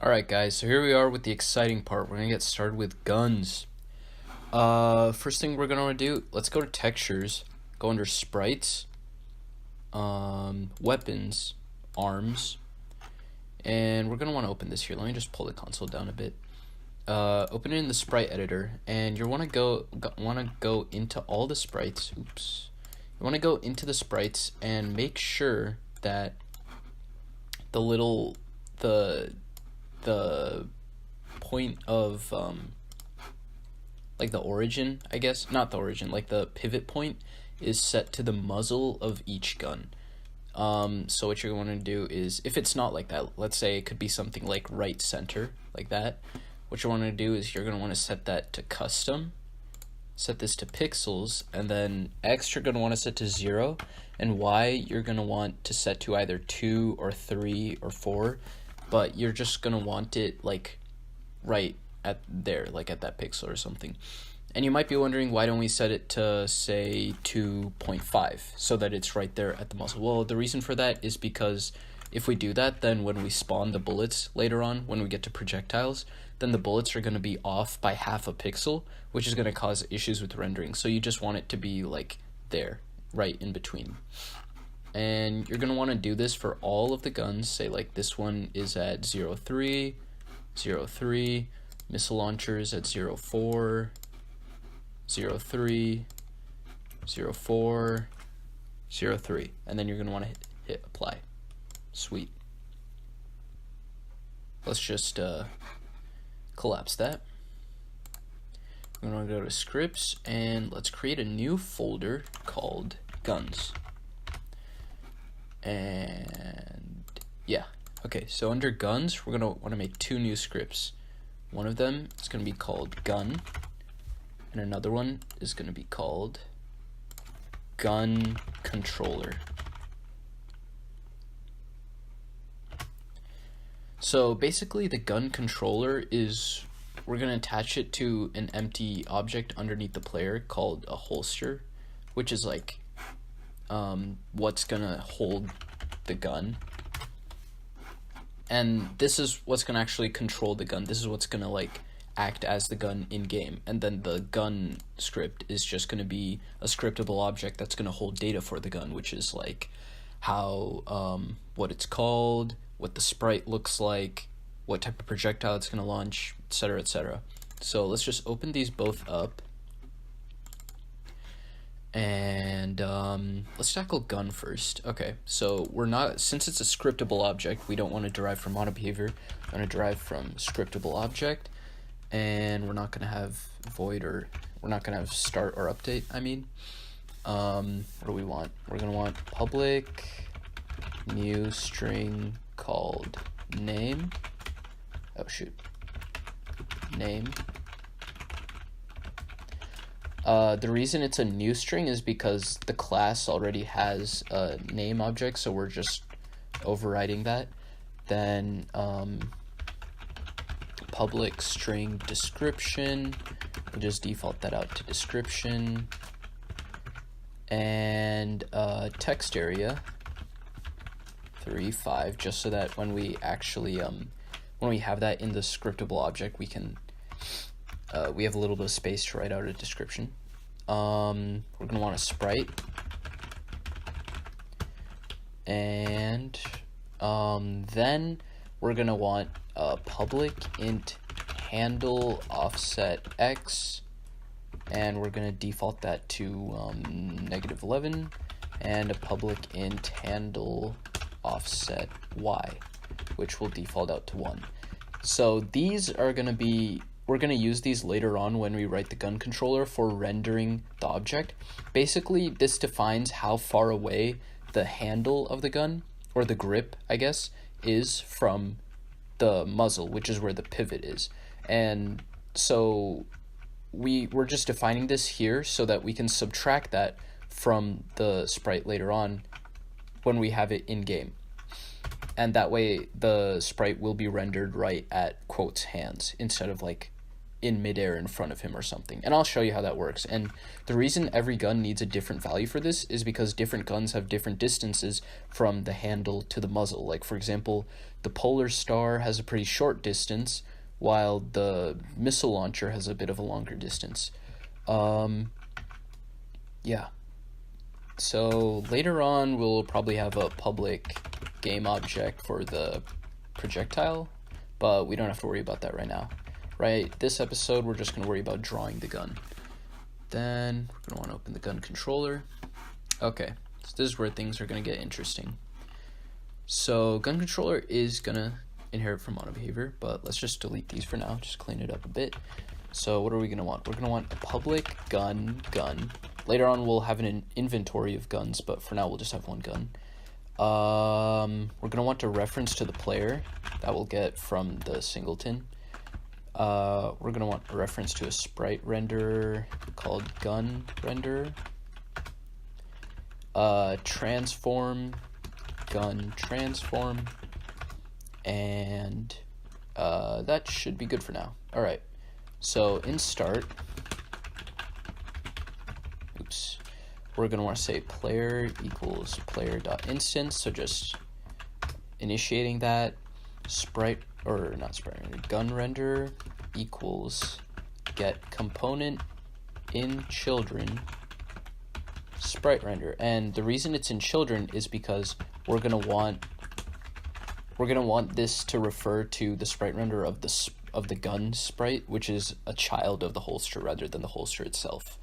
Alright guys, so here we are with the exciting part. We're gonna get started with guns. First thing we're gonna do, let's go to textures, go under sprites, weapons, arms, and we're gonna wanna open this here. Let me just pull the console down a bit. Open it in the sprite editor, and you wanna go into all the sprites. Oops. You wanna go into the sprites and make sure that the point of like the origin, I guess, not the origin, like the pivot point is set to the muzzle of each gun. So what you're going to do is, if it's not like that, let's say it could be something like right center, like that. What you want to do is you're going to want to set that to custom, set this to pixels, and then X you're going to want to set to 0, and Y you're going to want to set to either 2 or 3 or 4, but you're just going to want it like right at there, like at that pixel or something. And you might be wondering, why don't we set it to say 2.5 so that it's right there at the muzzle? Well, the reason for that is because if we do that, then when we spawn the bullets later on, when we get to projectiles, then the bullets are going to be off by half a pixel, which is going to cause issues with rendering. So you just want it to be like there, right in between. And you're going to want to do this for all of the guns. Say like this one is at 0.3, 0.3, missile launchers at 0.4, 0.3, 0.4, 0.3, and then you're going to want to hit apply. Sweet. Let's just collapse that. We're going to go to scripts, and let's create a new folder called guns. And yeah, okay, so under guns, we're going to want to make two new scripts. One of them is going to be called gun, and another one is going to be called gun controller. So basically the gun controller is, we're going to attach it to an empty object underneath the player called a holster, which is like what's going to hold the gun. And this is what's going to actually control the gun. This is what's going to like act as the gun in game. And then the gun script is just going to be a scriptable object that's going to hold data for the gun, which is like how what it's called, what the sprite looks like, what type of projectile it's going to launch, etc., etc. So let's just open these both up. And let's tackle gun first. Okay, so we're not, since it's a scriptable object, we don't want to derive from auto behavior. We're going to derive from scriptable object, and we're not going to have void, or we're not going to have start or update. I mean, what do we want? We're going to want public new string called name. Oh shoot, name. The reason it's a new string is because the class already has a name object, so we're just overriding that. Then public string description, we'll just default that out to description. And text area 3.5, just so that when we actually when we have that in the scriptable object, we can we have a little bit of space to write out a description. We're gonna want a sprite, and then we're gonna want a public int handle offset x, and we're gonna default that to -11, and a public int handle offset y, which will default out to 1. So these are gonna be, we're going to use these later on when we write the gun controller for rendering the object. Basically, this defines how far away the handle of the gun, or the grip, I guess, is from the muzzle, which is where the pivot is. And so we're just defining this here so that we can subtract that from the sprite later on when we have it in game. And that way the sprite will be rendered right at quotes hands instead of like in midair in front of him or something. And I'll show you how that works. And the reason every gun needs a different value for this is because different guns have different distances from the handle to the muzzle. Like, for example, the Polar Star has a pretty short distance, while the missile launcher has a bit of a longer distance. Yeah. So later on, we'll probably have a public game object for the projectile, but we don't have to worry about that right now. Right, this episode, we're just going to worry about drawing the gun. Then we're going to want to open the gun controller. Okay, so this is where things are going to get interesting. So gun controller is going to inherit from mono behavior, but let's just delete these for now, just clean it up a bit. So what are we going to want? We're going to want a public gun. Later on, we'll have an inventory of guns, but for now, we'll just have one gun. We're going to want a reference to the player that we'll get from the singleton. We're going to want a reference to a sprite renderer called gun renderer. Transform, gun transform, and that should be good for now. All right. So in start, we're going to want to say player equals player.instance. So just initiating that. Gun renderer equals get component in children sprite render. And the reason it's in children is because we're going to want this to refer to the sprite render of the gun sprite, which is a child of the holster rather than the holster itself.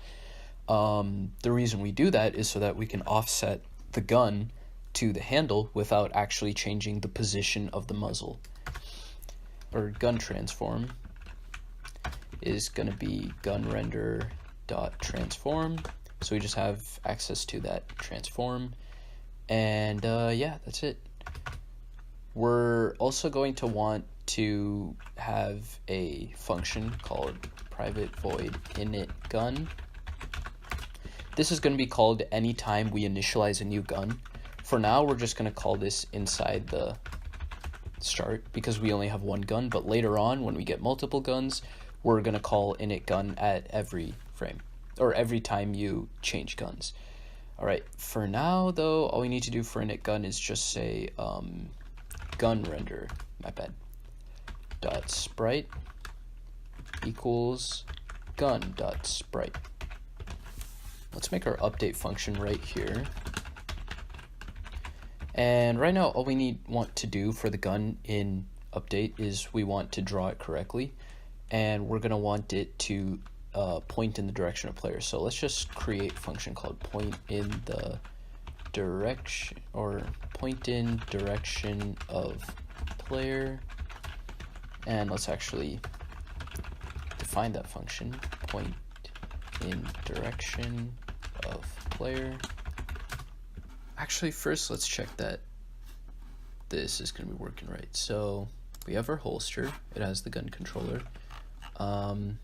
The reason we do that is so that we can offset the gun to the handle without actually changing the position of the muzzle. Or gun transform is going to be gun render dot transform, so we just have access to that transform. And yeah, that's it. We're also going to want to have a function called private void init gun. This is going to be called anytime we initialize a new gun. For now, we're just going to call this inside the start because we only have one gun, but later on when we get multiple guns, we're going to call init gun at every frame, or every time you change guns. Alright, for now though, all we need to do for init gun is just say gun render, dot sprite equals gun dot sprite. Let's make our update function right here. And right now, all we want to do for the gun in update is we want to draw it correctly, and we're going to want it to point in the direction of player. So let's just create a function called point in the direction, or point in direction of player, and let's actually define that function, point in direction of player. Actually, first let's check that this is going to be working right. So we have our holster, it has the gun controller, public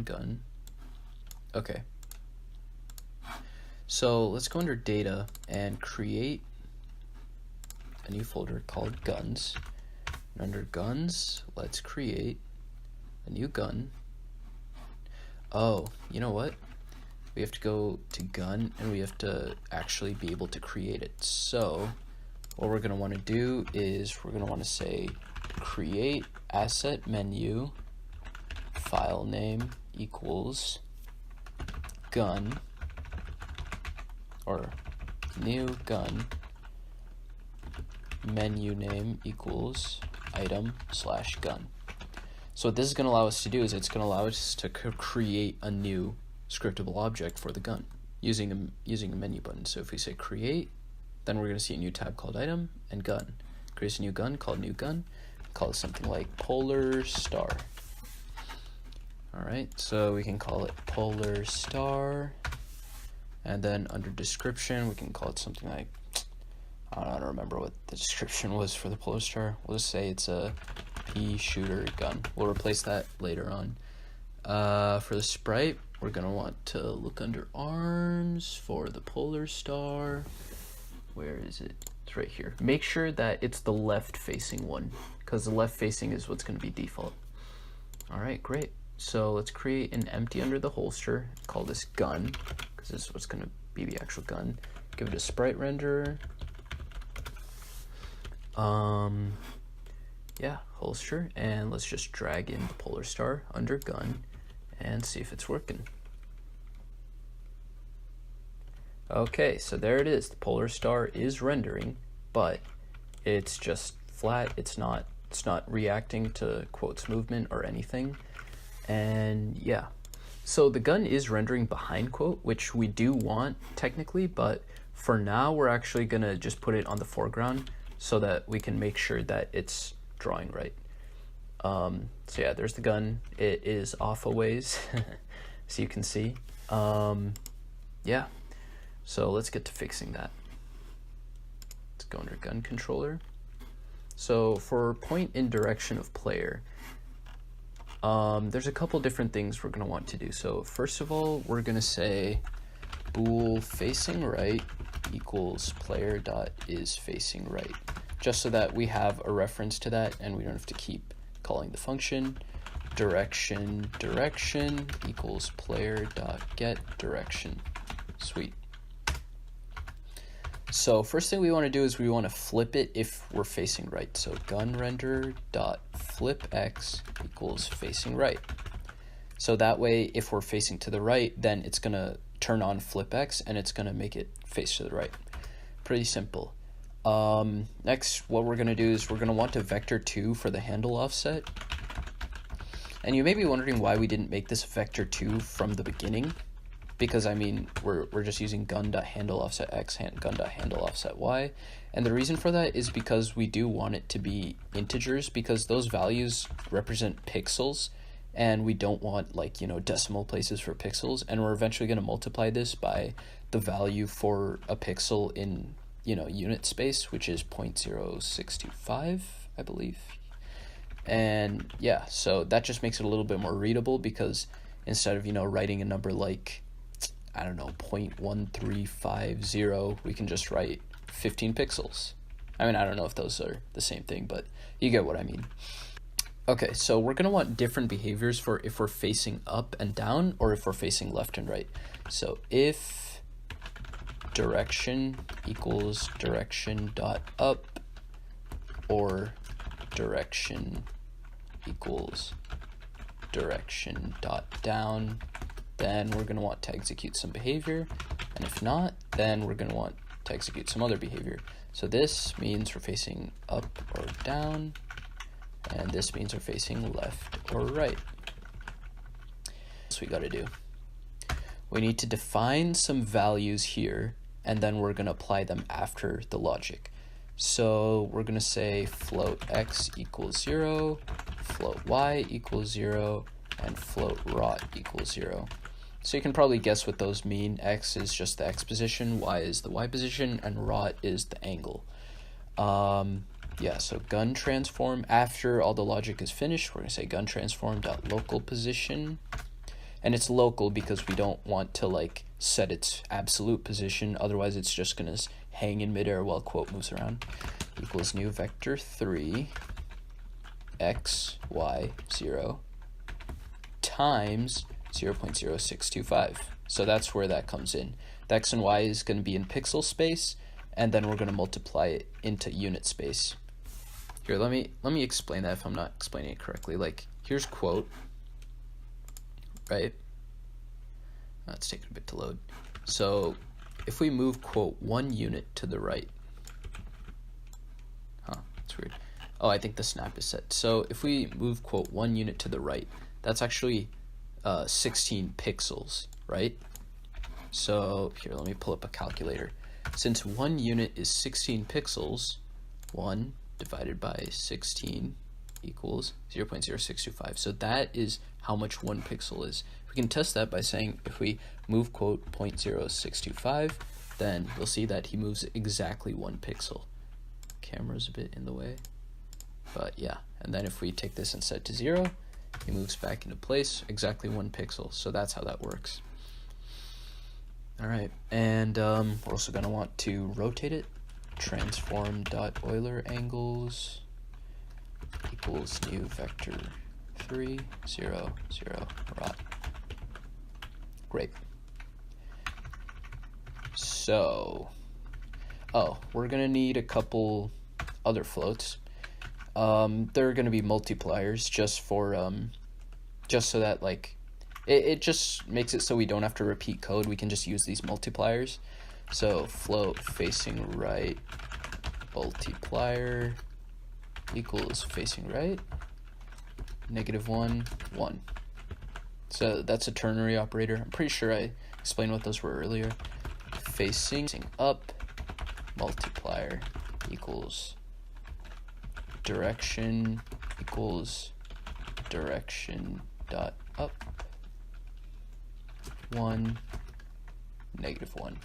gun. Okay, so let's go under data and create a new folder called guns. And under guns, let's create a new gun. Oh, you know what? We have to go to gun and we have to actually be able to create it. So what we're going to want to do is we're going to want to say create asset menu file name equals gun, or new gun, menu name equals item / gun. So what this is going to allow us to do is it's going to allow us to create a new scriptable object for the gun using a menu button. So if we say create, then we're going to see a new tab called item and gun. Create a new gun called new gun. Call it something like Polar Star. Alright, so we can call it Polar Star, and then under description we can call it something like, I don't remember what the description was for the Polar Star. We'll just say it's a pea shooter gun. We'll replace that later on. For the sprite, we're going to want to look under arms for the Polar Star. Where is it? It's right here. Make sure that it's the left facing one, because the left facing is what's going to be default. All right, great. So let's create an empty under the holster, call this gun, because this is what's gonna be the actual gun. Give it a sprite renderer. Yeah, holster, and let's just drag in the polar star under gun and see if it's working. Okay, so there it is. The polar star is rendering, but it's just flat. It's not reacting to quote's movement or anything. And yeah, so the gun is rendering behind quote, which we do want technically, but for now we're actually gonna just put it on the foreground so that we can make sure that it's drawing right. So yeah, there's the gun. It is off a ways, so you can see. Yeah, so let's get to fixing that. Let's go under gun controller. So for point in direction of player, there's a couple different things we're gonna want to do. So first of all, we're gonna say bool facing right equals player dot is facing right, just so that we have a reference to that and we don't have to keep calling the function. Direction equals player dot get direction. Sweet. So first thing we want to do is we want to flip it if we're facing right. So gun render dot flip x equals facing right. So that way, if we're facing to the right, then it's gonna turn on flip x and it's gonna make it face to the right. Pretty simple. Next, what we're gonna do is we're gonna want to vector 2 for the handle offset. And you may be wondering why we didn't make this vector 2 from the beginning. Because I mean, we're just using gun.handle offset x, gun.handle offset y. And the reason for that is because we do want it to be integers, because those values represent pixels and we don't want, like, you know, decimal places for pixels. And we're eventually going to multiply this by the value for a pixel in, you know, unit space, which is 0.0625, I believe. And yeah, so that just makes it a little bit more readable, because instead of, you know, writing a number like, I don't know, 0.1350, we can just write 15 pixels. I mean, I don't know if those are the same thing, but you get what I mean. Okay, so we're gonna want different behaviors for if we're facing up and down or if we're facing left and right. So if direction equals direction dot up or direction equals direction dot down, then we're going to want to execute some behavior, and if not, then we're going to want to execute some other behavior. So this means we're facing up or down, and this means we're facing left or right. So we got to do, we need to define some values here, and then we're going to apply them after the logic. So we're going to say float x equals 0, float y equals 0, and float rot equals 0. So you can probably guess what those mean. X is just the x position, y is the y position, and rot is the angle. Yeah, so gun transform, after all the logic is finished, we're going to say gun transform dot local position. And it's local because we don't want to, like, set its absolute position, otherwise it's just going to hang in midair while quote moves around. Equals new vector 3 x y 0 times 0.0625. So that's where that comes in. The x and y is going to be in pixel space, and then we're going to multiply it into unit space. Here, let me explain that if I'm not explaining it correctly. Like, here's quote, right? It's taking a bit to load. So if we move quote 1 unit to the right, that's weird. Oh, I think the snap is set. So if we move quote 1 unit to the right, that's actually 16 pixels, right? So here, let me pull up a calculator. Since 1 unit is 16 pixels, 1 divided by 16 equals 0.0625. So that is how much 1 pixel is. We can test that by saying if we move quote 0.0625, then we'll see that he moves exactly 1 pixel. Camera's a bit in the way, but yeah. And then if we take this and set to 0, he moves back into place exactly 1 pixel. So that's how that works. All right, and we're also going to want to rotate it. Transform dot Euler angles equals new vector 3, 0, 0, rot. Great. So, we're gonna need a couple other floats. There are gonna be multipliers just for, just so that, like, it just makes it so we don't have to repeat code. We can just use these multipliers. So float facing right multiplier equals facing right -1, 1. So that's a ternary operator. I'm pretty sure I explained what those were earlier. Facing up multiplier equals direction equals direction dot up 1 -1.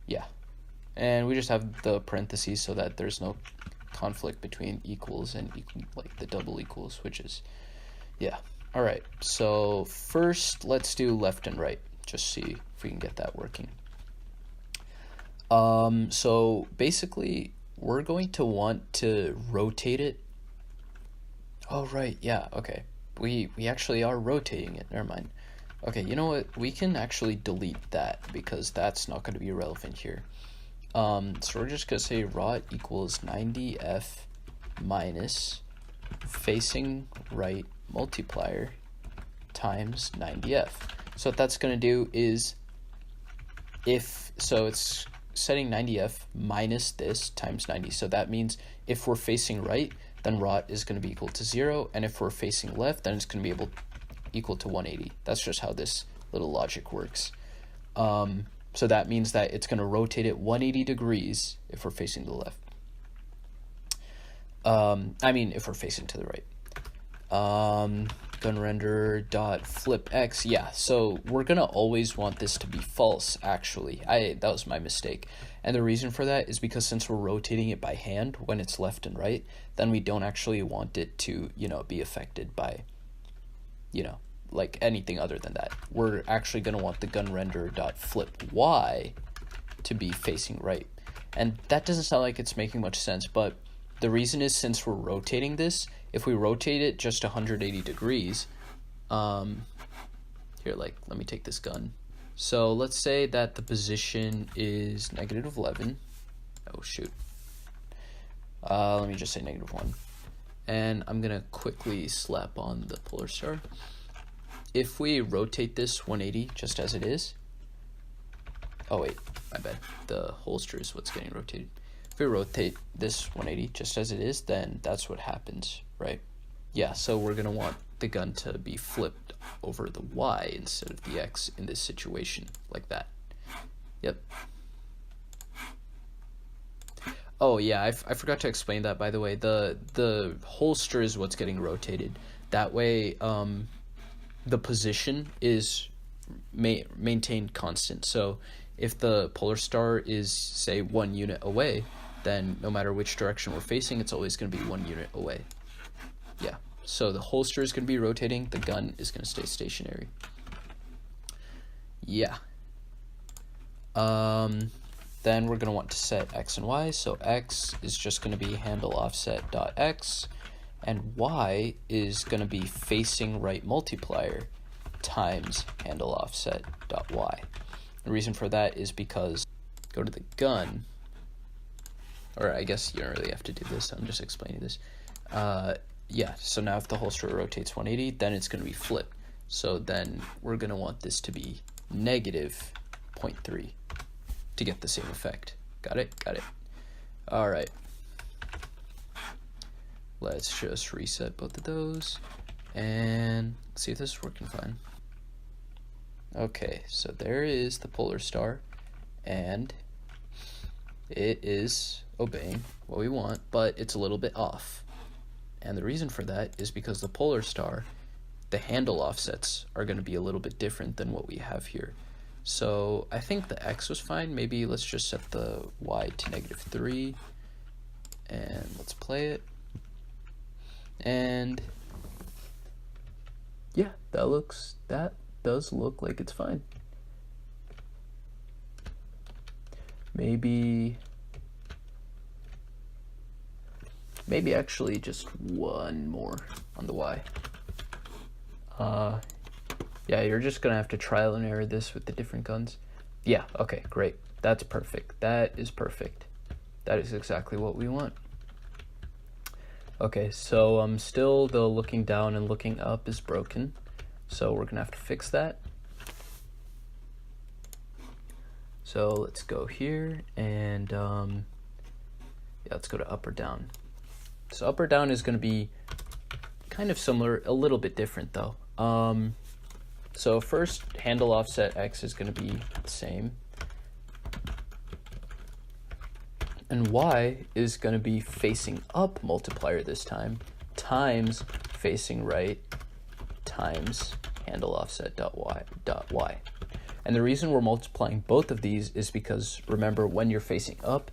Yeah, and we just have the parentheses so that there's no conflict between equals and like the double equals, which is, yeah. All right, so first let's do left and right, just see if we can get that working. So basically we're going to want to rotate it. Oh right, yeah, okay. We actually are rotating it, never mind. Okay, you know what, we can actually delete that because that's not going to be relevant here. So we're just going to say rot equals 90f minus facing right multiplier times 90f. So what that's going to do is, so it's setting 90f minus this times 90. So that means if we're facing right, then rot is going to be equal to 0, and if we're facing left, then it's going to be equal to 180. That's just how this little logic works. So that means that it's going to rotate it 180 degrees if we're facing to the left. I mean, if we're facing to the right. Gun render dot flip x. Yeah, so we're gonna always want this to be false. Actually, that was my mistake, and the reason for that is because since we're rotating it by hand when it's left and right, then we don't actually want it to, be affected by, like anything other than that. We're actually gonna want the gun render dot flip y to be facing right, and that doesn't sound like it's making much sense, but the reason is since we're rotating this, if we rotate it just 180 degrees, here, like, let me take this gun. So let's say that the position is -11. Oh, shoot. Let me just say -1. And I'm going to quickly slap on the polar star. If we rotate this 180 just as it is, oh wait, my bad. The holster is what's getting rotated. If we rotate this 180 just as it is, then that's what happens, right? Yeah, so we're going to want the gun to be flipped over the Y instead of the X in this situation, like that. Yep. Oh yeah, I forgot to explain that, by the way. The holster is what's getting rotated. That way, the position is maintained constant. So if the polar star is, say, 1 unit away, then no matter which direction we're facing, it's always going to be 1 unit away. Yeah, so the holster is going to be rotating, the gun is going to stay stationary. Yeah. Then we're going to want to set x and y, so x is just going to be handle offset dot x, and y is going to be facing right multiplier times handle offset dot y. The reason for that is because, go to the gun, or I guess you don't really have to do this, I'm just explaining this. Yeah, so now if the holster rotates 180, then it's going to be flipped. So then we're going to want this to be -0.3 to get the same effect. Got it? Got it. All right. Let's just reset both of those and see if this is working fine. Okay, so there is the polar star, and it is obeying what we want, but it's a little bit off. And the reason for that is because the polar star, the handle offsets are going to be a little bit different than what we have here. So I think the x was fine. Maybe let's just set the y to -3, and let's play it. And yeah, that does look like it's fine. Maybe maybe actually just one more on the Y. Yeah, you're just gonna have to trial and error this with the different guns. Yeah, okay, great. That's perfect. That is perfect. That is exactly what we want. Okay, so still the looking down and looking up is broken. So we're gonna have to fix that. So let's go here and yeah, let's go to up or down. So up or down is gonna be kind of similar, a little bit different though. So first, handle offset X is gonna be the same. And Y is going to be facing up multiplier this time, times facing right, times handle offset dot y. And the reason we're multiplying both of these is because, remember, when you're facing up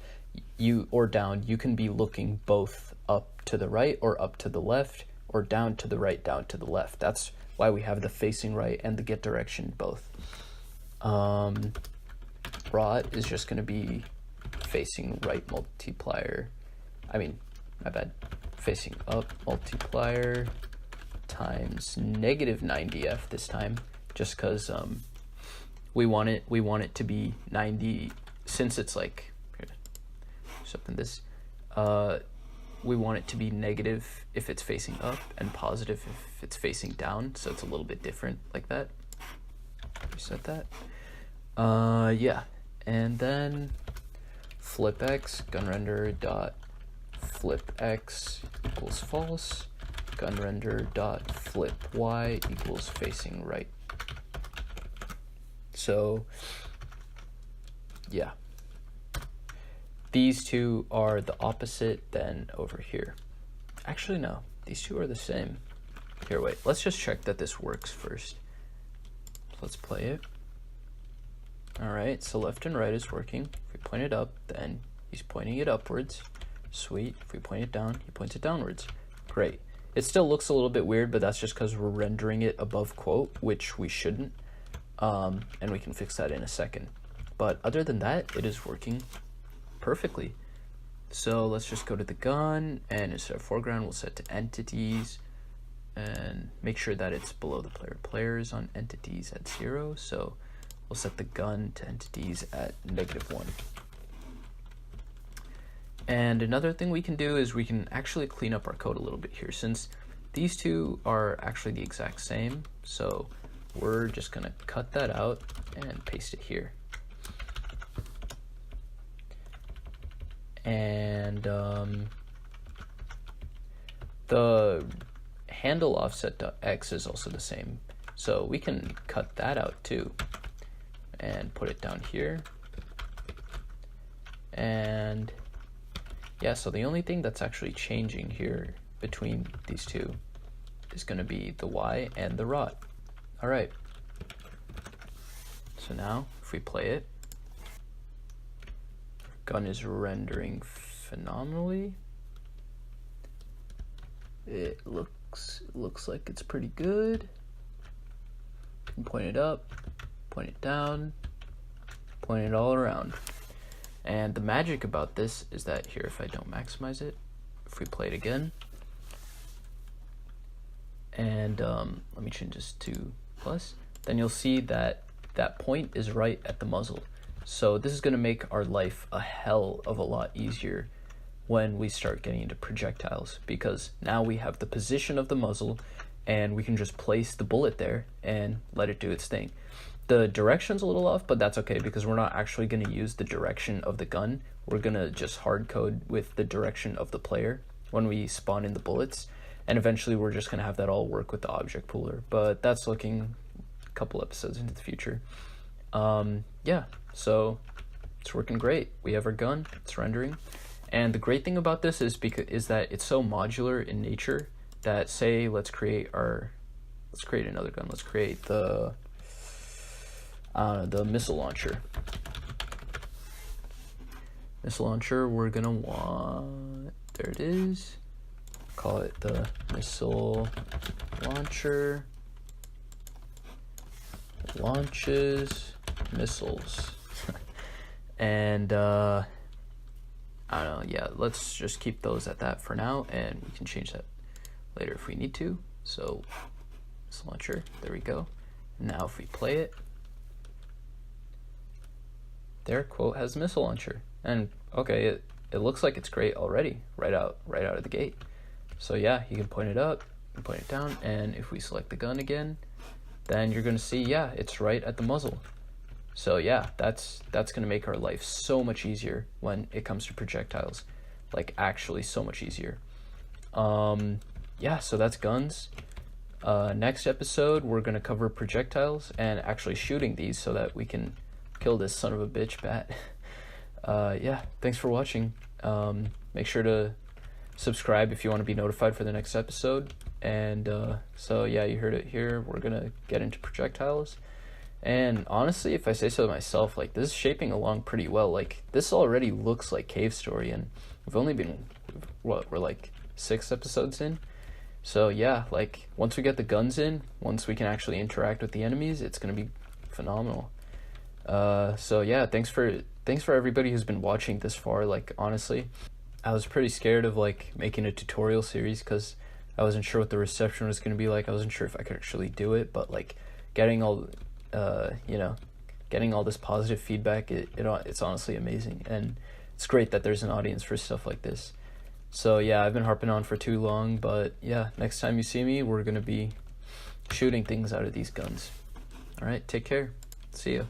or down, you can be looking both up to the right or up to the left, or down to the right, down to the left. That's why we have the facing right and the get direction both. Rot is just going to be facing right multiplier, facing up multiplier times negative 90F this time, just because we want it to be 90, since it's like, we want it to be negative if it's facing up and positive if it's facing down, so it's a little bit different like that. Reset that. Yeah, and then flip X, gunrender dot flip X equals false, gunrender dot flip Y equals facing right. So yeah, these two are the opposite than over here. Actually no, these two are the same. Here, wait, let's just check that this works first. Let's play it. Alright, so left and right is working. If we point it up, then he's pointing it upwards. Sweet. If we point it down, he points it downwards. Great. It still looks a little bit weird, but that's just because we're rendering it above quote, which we shouldn't. And we can fix that in a second. But other than that, it is working perfectly. So let's just go to the gun, and instead of foreground, we'll set to entities, and make sure that it's below the players on entities at 0. So we'll set the gun to entities at -1. And another thing we can do is we can actually clean up our code a little bit here, since these two are actually the exact same. So we're just gonna cut that out and paste it here. And the handle offset.x is also the same. So we can cut that out too and put it down here. And yeah, so the only thing that's actually changing here between these two is going to be the Y and the rot. All right. So now if we play it, gun is rendering phenomenally. It looks like it's pretty good. You can point it up, point it down, point it all around. And the magic about this is that here, if I don't maximize it, if we play it again, and let me change this to plus, then you'll see that that point is right at the muzzle. So this is going to make our life a hell of a lot easier when we start getting into projectiles, because now we have the position of the muzzle and we can just place the bullet there and let it do its thing. The direction's a little off, but that's okay because we're not actually going to use the direction of the gun. We're going to just hard code with the direction of the player when we spawn in the bullets, and eventually we're just going to have that all work with the object pooler, but that's looking a couple episodes into the future. Yeah, so it's working great. We have our gun, it's rendering. And the great thing about this is that it's so modular in nature that, say, let's create another gun. Let's create the missile launcher. Missile launcher, we're gonna want, there it is. Call it the missile launcher. Launches missiles. And I don't know, yeah, let's just keep those at that for now, and we can change that later if we need to. So, this launcher, there we go. Now if we play it, there, quote, has missile launcher. And okay, it looks like it's great already, right out of the gate. So yeah, you can point it up, you can point it down, and if we select the gun again, then you're gonna see, yeah, it's right at the muzzle. So yeah, that's gonna make our life so much easier when it comes to projectiles, like actually so much easier. Yeah, so that's guns. Next episode, we're gonna cover projectiles and actually shooting these so that we can kill this son of a bitch bat. Yeah, thanks for watching. Make sure to subscribe if you want to be notified for the next episode. And so yeah, you heard it here. We're gonna get into projectiles. And honestly, if I say so myself, like, this is shaping along pretty well. Like, this already looks like Cave Story, and we've only been, what, we're like 6 episodes in. So yeah, like, once we get the guns in, once we can actually interact with the enemies, it's gonna be phenomenal. So yeah, thanks for everybody who's been watching this far. Like, honestly, I was pretty scared of like making a tutorial series because I wasn't sure what the reception was gonna be like. I wasn't sure if I could actually do it, but like getting all getting all this positive feedback, it's honestly amazing, and it's great that there's an audience for stuff like this. So yeah, I've been harping on for too long, but yeah, next time you see me, we're gonna be shooting things out of these guns. All right, take care. See ya.